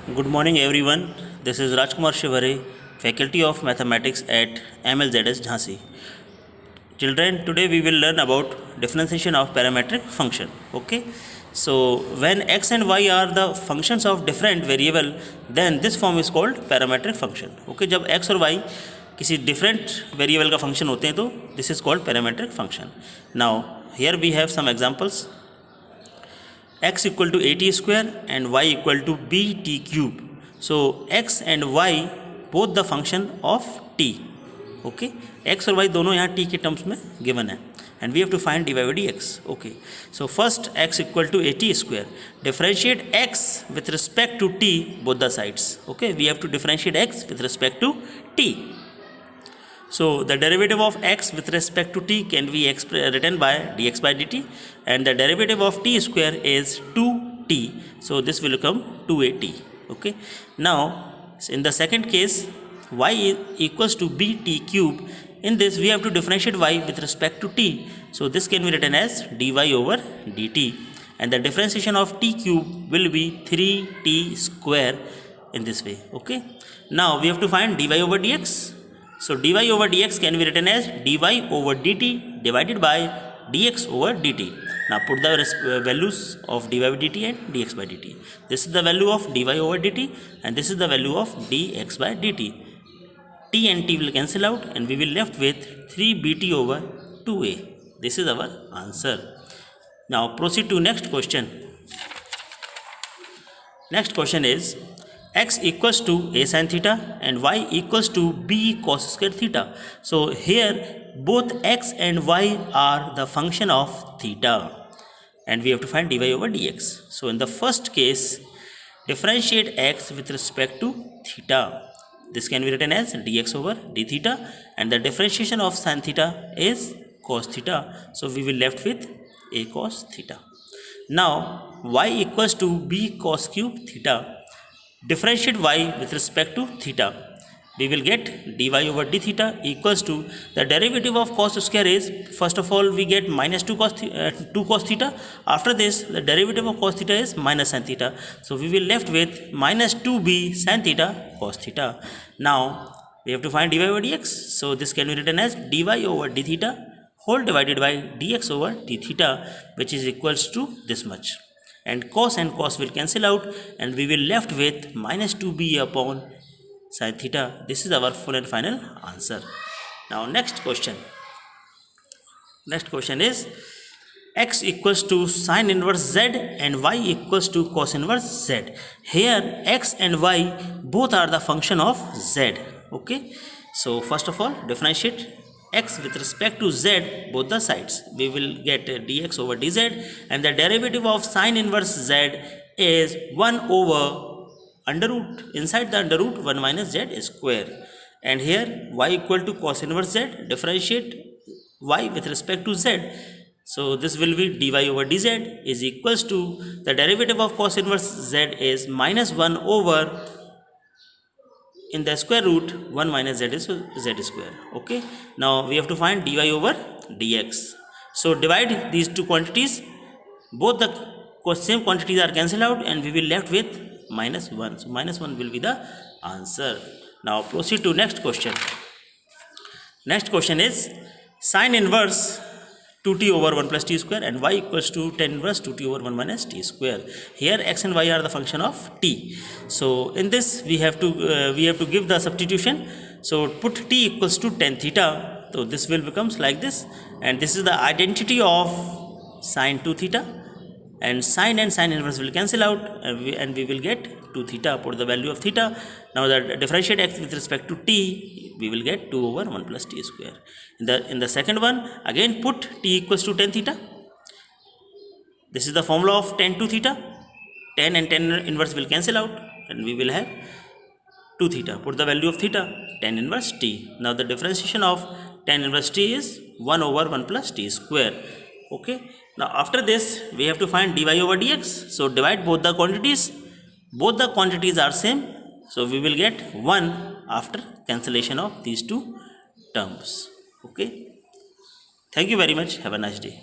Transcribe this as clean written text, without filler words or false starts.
Good morning everyone. This is Rajkumar Shivare, Faculty of Mathematics at MLZS Jhansi. Children, today we will learn about differentiation of parametric function. Okay. So when x and y are the functions of different variable, then this form is called parametric function. Okay. जब x और y किसी different variable का function होते हैं तो this is called parametric function. Now here we have some examples. X equal to at square and y equal to bt cube. So x and y both the function of t. Okay, x और y दोनों यहाँ t के terms में given है and we have to find dy by dx. Okay, so first x equal to at square, differentiate x with respect to t both the sides. Okay, we have to differentiate x with respect to t. So the derivative of x with respect to t can be written by dx by dt, and the derivative of t square is 2t. So this will become 2at. Okay. Now in the second case, y equals to bt cube. In this we have to differentiate y with respect to t. So this can be written as dy over dt, and the differentiation of t cube will be 3t square in this way. Okay. Now we have to find dy over dx. So dy over dx can be written as dy over dt divided by dx over dt. Now put the values of dy by dt and dx by dt. This is the value of dy over dt and this is the value of dx by dt. T and t will cancel out and we will left with 3bt over 2a. This is our answer. Now proceed to next question. Next question is x equals to a sin theta and y equals to b cos square theta. So here both x and y are the function of theta and we have to find dy over dx. So in the first case, differentiate x with respect to theta. This can be written as dx over d theta, and the differentiation of sin theta is cos theta. So we will left with a cos theta. Now y equals to b cos cube theta. Differentiate y with respect to theta. We will get dy over d theta equals to the derivative of cos square is, first of all we get minus 2 cos theta. After this the derivative of cos theta is minus sin theta. So we will left with minus 2b sin theta cos theta. Now we have to find dy over dx. So this can be written as dy over d theta whole divided by dx over d theta, which is equals to this much. And cos will cancel out and we will left with minus 2b upon sin theta. This is our full and final answer. Now next question. Next question is x equals to sin inverse z and y equals to cos inverse z. Here x and y both are the function of z. Okay. So first of all, differentiate x with respect to z both the sides. We will get dx over dz, and the derivative of sin inverse z is 1 over under root, inside the under root 1 minus z square, and here y equal to cos inverse z, differentiate y with respect to z. So this will be dy over dz is equals to the derivative of cos inverse z is minus 1 over, in the square root 1 minus z is z square. Okay. Now we have to find dy over dx. So divide these two quantities. Both the same quantities are cancelled out and we will left with minus 1. So minus 1 will be the answer. Now proceed to next question. Next question is sin inverse 2t over 1 plus t square and y equals to tan inverse 2t over 1 minus t square. Here x and y are the function of t. So in this we have to give the substitution. So put t equals to tan theta. So this will becomes like this, and this is the identity of sin 2 theta, and sin inverse will cancel out and we will get 2 theta. Put the value of theta. Now the differentiate x with respect to t, we will get 2 over 1 plus t square. In the second one, again put t equals to tan theta. This is the formula of tan 2 theta. Tan and tan inverse will cancel out and we will have 2 theta. Put the value of theta, tan inverse t. Now the differentiation of tan inverse t is 1 over 1 plus t square. Okay. Now after this we have to find dy over dx. So divide both the quantities. Both the quantities are same. So we will get 1 after cancellation of these two terms. Okay. Thank you very much. Have a nice day.